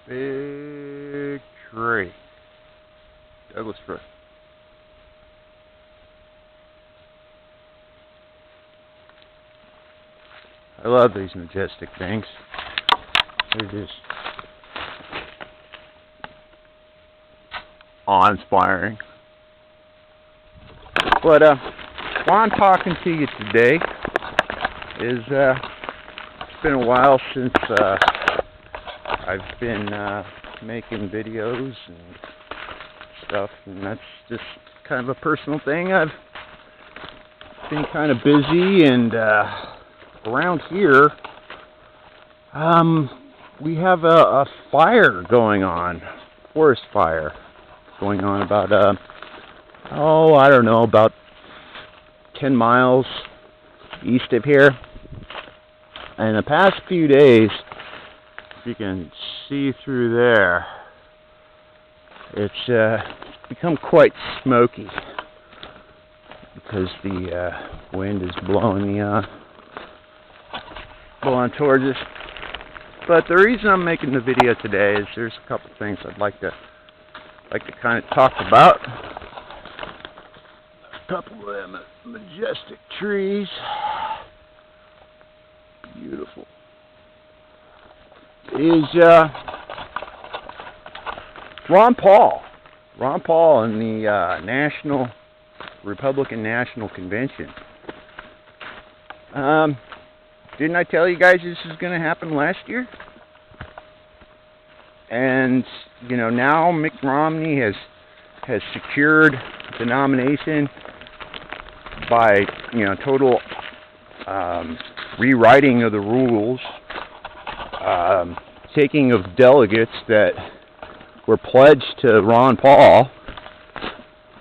Big tree. Douglas fir. I love these majestic things. They're just awe-inspiring. But why I'm talking to you today is it's been a while since I've been making videos and stuff, and that's just kind of a personal thing. I've been kind of busy, and around here we have a fire going on, forest fire going on about I don't know, about 10 miles east of here. And the past few days, if you can see through there, it's become quite smoky because the wind is blowing towards us. But the reason I'm making the video today is there's a couple things I'd like to kind of talk about. A couple of them majestic trees, beautiful. Is Ron Paul in the Republican National Convention. Didn't I tell you guys this is going to happen last year? And now Mitt Romney has secured the nomination by total rewriting of the rules, taking of delegates that were pledged to Ron Paul,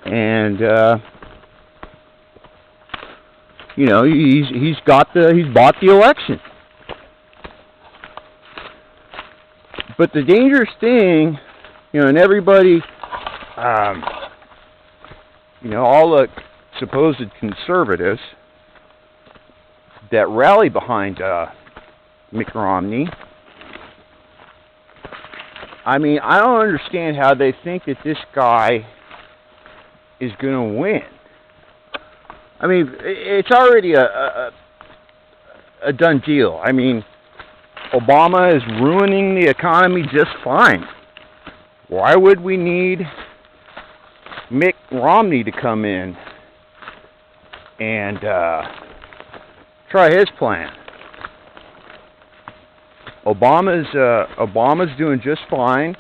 and he's bought the election. But the dangerous thing, and everybody, all the supposed conservatives that rally behind Mitt Romney, I mean, I don't understand how they think that this guy is going to win. I mean, it's already a done deal. I mean, Obama is ruining the economy just fine. Why would we need Mitt Romney to come in and try his plan? Obama's doing just fine.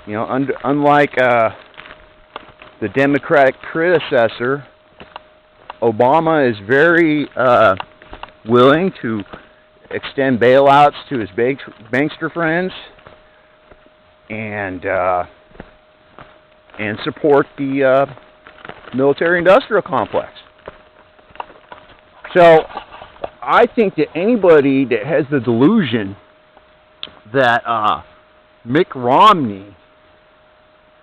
Unlike the Democratic predecessor, Obama is very willing to extend bailouts to his bankster friends and support the military-industrial complex. So I think that anybody that has the delusion that Mitt Romney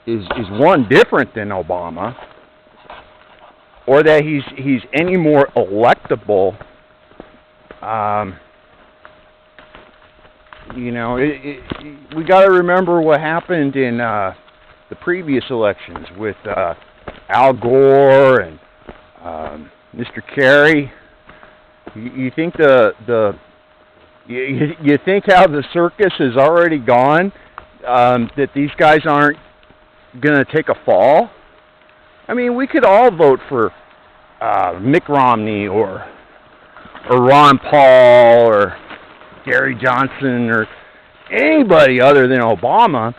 is one different than Obama, or that he's any more electable, we got to remember what happened in the previous elections with Al Gore and Mr. Kerry. You think you think how the circus is already gone, that these guys aren't going to take a fall? I mean, we could all vote for Mitt Romney or Ron Paul or Gary Johnson or anybody other than Obama,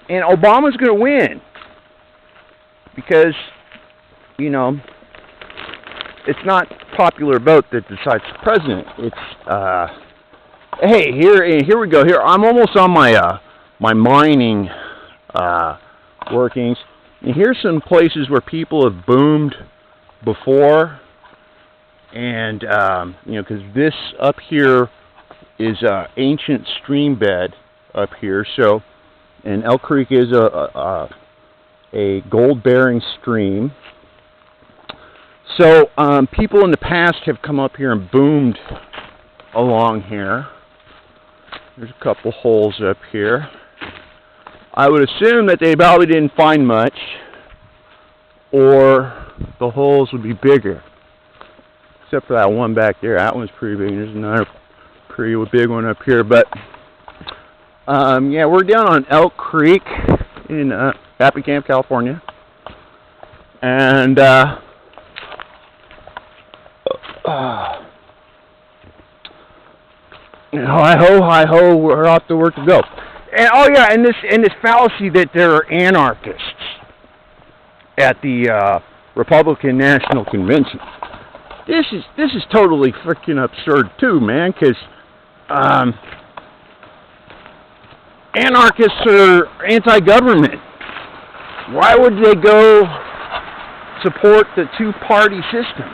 and Obama's going to win because, it's not popular vote that decides the president. It's hey, here we go. Here, I'm almost on my my mining workings. And here's some places where people have boomed before, and because this up here is ancient stream bed up here. So, and Elk Creek is a gold-bearing stream. So people in the past have come up here and boomed along here. There's a couple holes up here. I would assume that they probably didn't find much, or the holes would be bigger. Except for that one back there. That one's pretty big. There's another pretty big one up here. But, yeah, we're down on Elk Creek in Happy Camp, California. And, hi ho, we're off to work to go. And oh yeah, and this fallacy that there are anarchists at the Republican National Convention. This is totally freaking absurd too, man. Because anarchists are anti-government. Why would they go support the two-party system?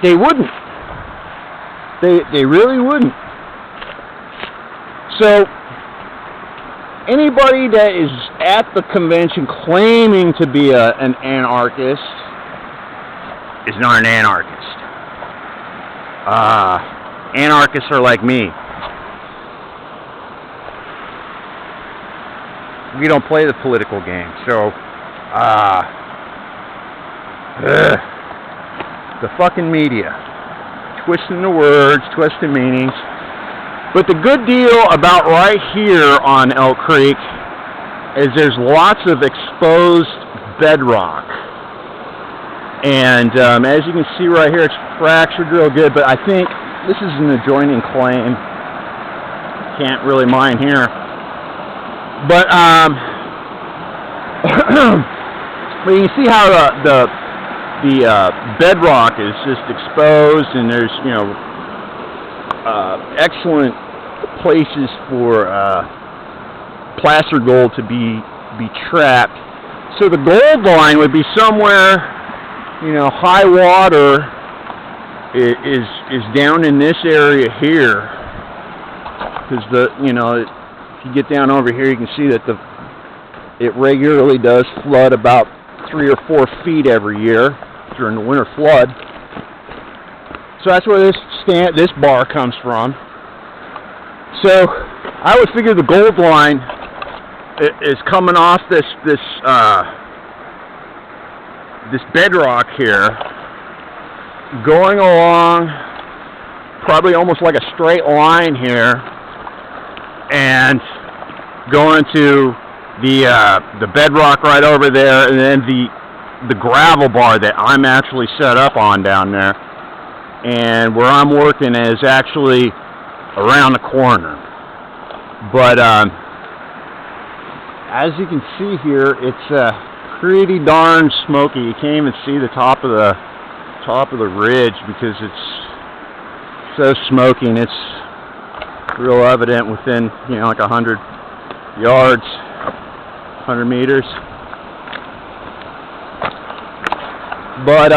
They wouldn't. They really wouldn't. So, anybody that is at the convention claiming to be an anarchist is not an anarchist. Anarchists are like me. We don't play the political game, so, the fucking media. Twisting the words, twisting meanings. But the good deal about right here on Elk Creek is there's lots of exposed bedrock. And as you can see right here, it's fractured real good, but I think this is an adjoining claim. Can't really mine here. But, but you can see how the bedrock is just exposed, and there's, you know, excellent places for placer gold to be trapped. So the gold line would be somewhere, you know, high water is down in this area here, because you know, if you get down over here, you can see that it regularly does flood about 3 or 4 feet every year during the winter flood. So that's where this bar comes from. So I would figure the gold line is coming off this bedrock here, going along probably almost like a straight line here, and going to the bedrock right over there, and then the gravel bar that I'm actually set up on down there, and where I'm working is actually around the corner. But as you can see here, it's pretty darn smoky. You can't even see the top of the ridge because it's so smoky, and it's real evident within, you know, like 100 yards, 100 meters. But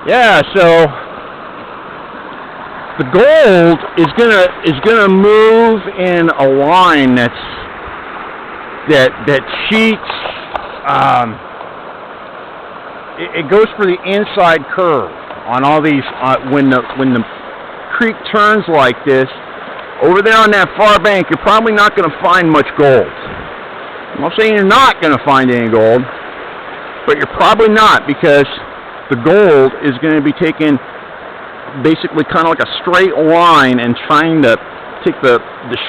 yeah, so the gold is gonna move in a line that cheats. It goes for the inside curve on all these. When the creek turns like this, over there on that far bank, you're probably not going to find much gold. I'm not saying you're not going to find any gold, but you're probably not, because the gold is going to be taken basically kind of like a straight line and trying to take the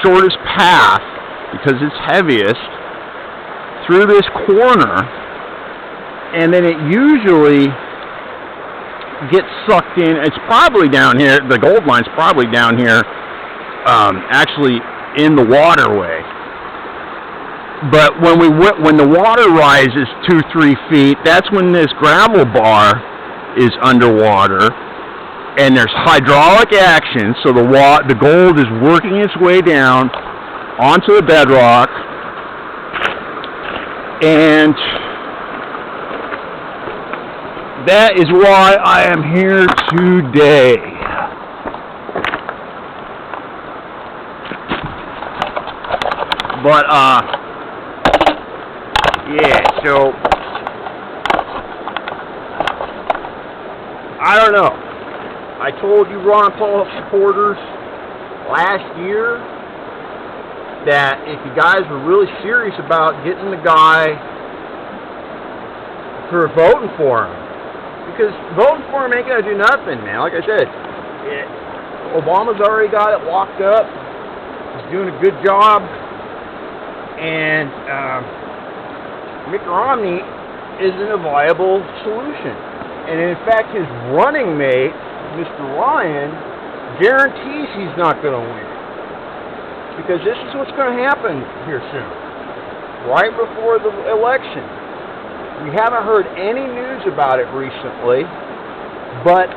shortest path, because it's heaviest, through this corner, and then it usually gets sucked in. It's probably down here. The gold line's probably down here, actually in the waterway. But when the water rises 2-3 feet, that's when this gravel bar is underwater, and there's hydraulic action, so the gold is working its way down onto the bedrock, and that is why I am here today. But yeah, so I don't know. I told you Ron Paul supporters, last year that if you guys were really serious about getting the guy for voting for him, because voting for him ain't gonna do nothing, man. Like I said, Obama's already got it locked up. He's doing a good job, and Mitt Romney isn't a viable solution. And in fact, his running mate, Mr. Ryan, guarantees he's not going to win. Because this is what's going to happen here soon, right before the election. We haven't heard any news about it recently, but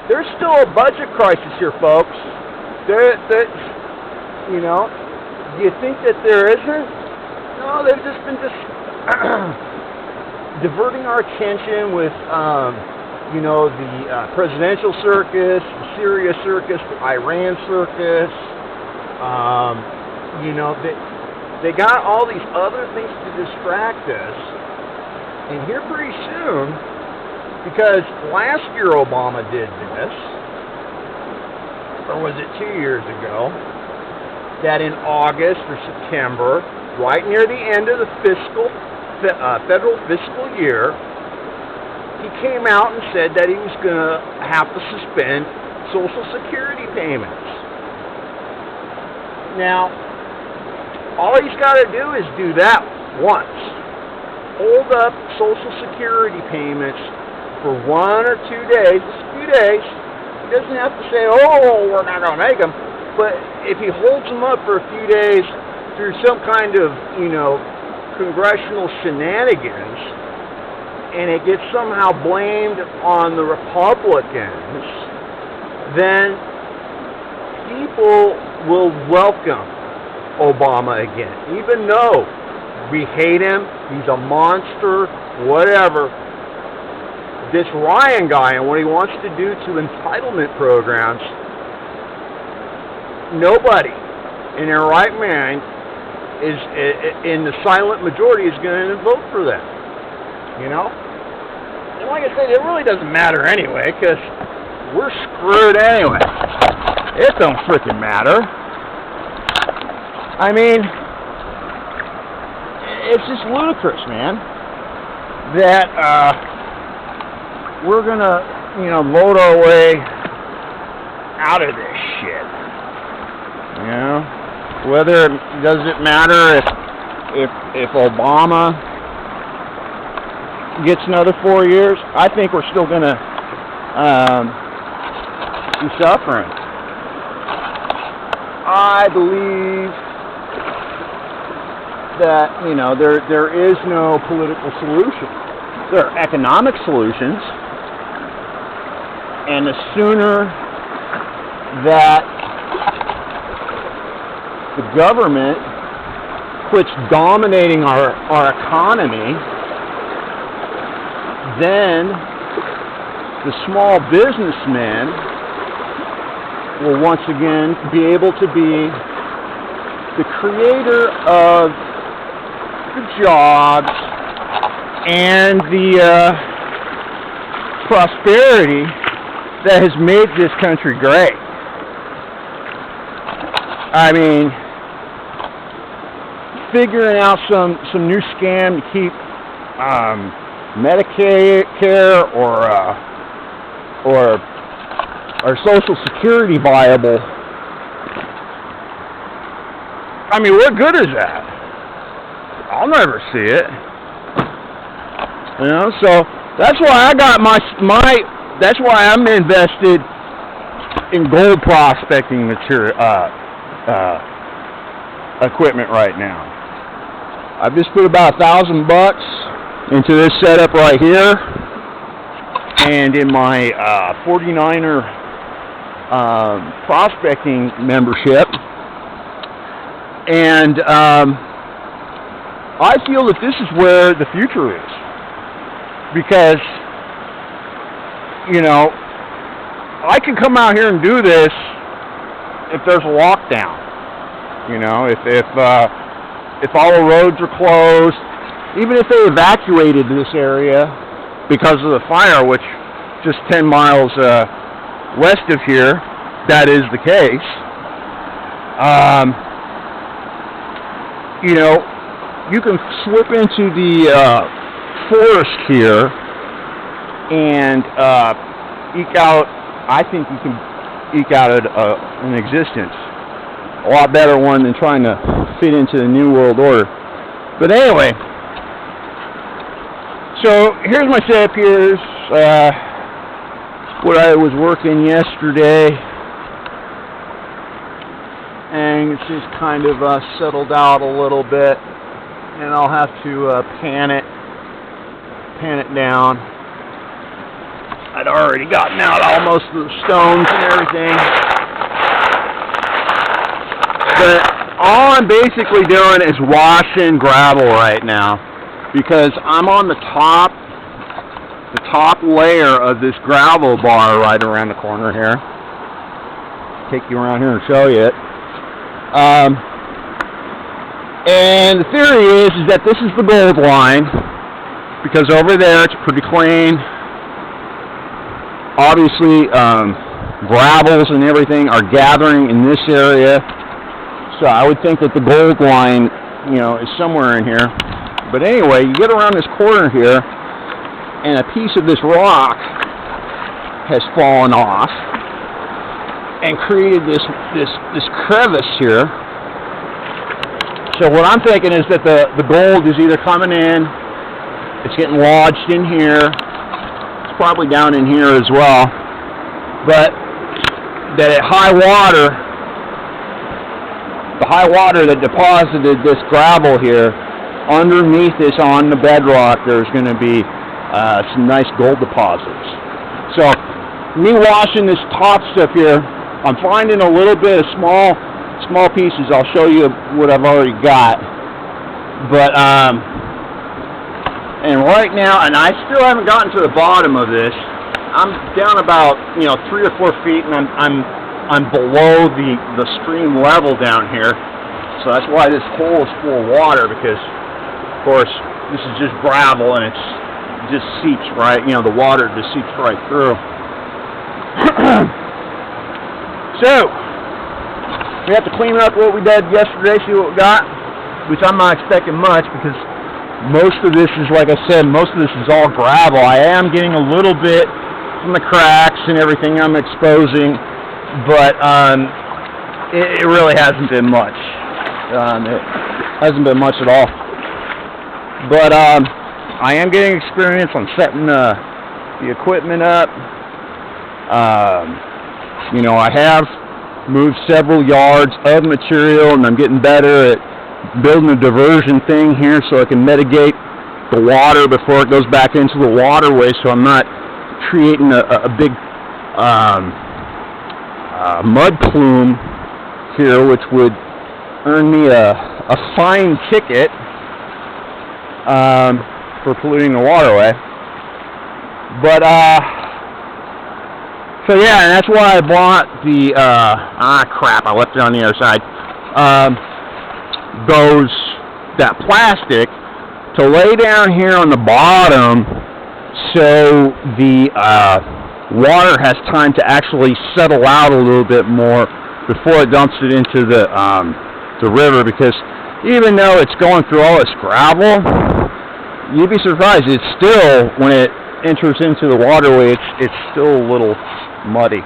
there's still a budget crisis here, folks. You know, do you think that there isn't? No, they've just been diverting our attention with, you know, the presidential circus, the Syria circus, the Iran circus. You know, they got all these other things to distract us. And here pretty soon, because last year Obama did this, or was it 2 years ago, that in August or September, right near the end of the federal fiscal year, he came out and said that he was going to have to suspend Social Security payments. Now, all he's got to do is do that once. Hold up Social Security payments for 1 or 2 days, just a few days. He doesn't have to say, oh, we're not going to make them. But if he holds them up for a few days through some kind of, you know, congressional shenanigans, and it gets somehow blamed on the Republicans, then people will welcome Obama again. Even though we hate him, he's a monster, whatever. This Ryan guy and what he wants to do to entitlement programs, nobody in their right mind is in the silent majority is going to vote for that. You know? And like I said, it really doesn't matter anyway, because we're screwed anyway. It don't freaking matter. I mean, it's just ludicrous, man, that we're going to, you know, vote our way out of this shit. You know? Whether does it matter if Obama gets another 4 years? I think we're still going to be suffering. I believe that, you know, there is no political solution. There are economic solutions, and the sooner that the government quits dominating our economy, then the small businessman will once again be able to be the creator of the jobs and the prosperity that has made this country great. I mean, figuring out some new scam to keep Medicare or Social Security viable. I mean, what good is that? I'll never see it. You know, so that's why I got that's why I'm invested in gold prospecting material. Equipment right now. I've just put about $1,000 into this setup right here, and in my 49er prospecting membership, and I feel that this is where the future is, because, you know, I can come out here and do this if there's a lockdown. You know, if all the roads are closed, even if they evacuated this area because of the fire, which just 10 miles west of here, that is the case. You know, you can slip into the forest here and eke out. I think you can eke out an existence, a lot better one than trying to fit into the New World Order. But anyway, so here's my setup. Here's what I was working yesterday, and it's just kind of settled out a little bit, and I'll have to pan it down. I'd already gotten out almost the stones and everything, but all I'm basically doing is washing gravel right now, because I'm on the top layer of this gravel bar right around the corner here. Take you around here and show you it. And the theory is that this is the gold line, because over there it's pretty clean. Obviously, gravels and everything are gathering in this area, so I would think that the gold line, you know, is somewhere in here. But anyway, you get around this corner here, and a piece of this rock has fallen off and created this crevice here. So what I'm thinking is that the gold is either coming in, it's getting lodged in here, it's probably down in here as well, but that at high water, the high water that deposited this gravel here, underneath this on the bedrock, there's going to be some nice gold deposits. So, me washing this top stuff here, I'm finding a little bit of small pieces. I'll show you what I've already got. But and right now, and I still haven't gotten to the bottom of this. I'm down about 3 or 4 feet, and I'm below the stream level down here. So that's why this hole is full of water, because of course this is just gravel and it just seeps right, the water just seeps right through. So we have to clean up what we did yesterday, see what we got, which I'm not expecting much, because most of this is, like I said, most of this is all gravel. I am getting a little bit from the cracks and everything I'm exposing, but it really hasn't been much. It hasn't been much at all. But I am getting experience on setting the equipment up. I have moved several yards of material, and I'm getting better at building a diversion thing here so I can mitigate the water before it goes back into the waterway, so I'm not creating a big mud plume here, which would earn me a fine ticket for polluting the waterway. But so yeah, and that's why I bought the crap, I left it on the other side. That plastic to lay down here on the bottom, so the water has time to actually settle out a little bit more before it dumps it into the river, because even though it's going through all this gravel, you'd be surprised, it's still, when it enters into the waterway, it's still a little muddy.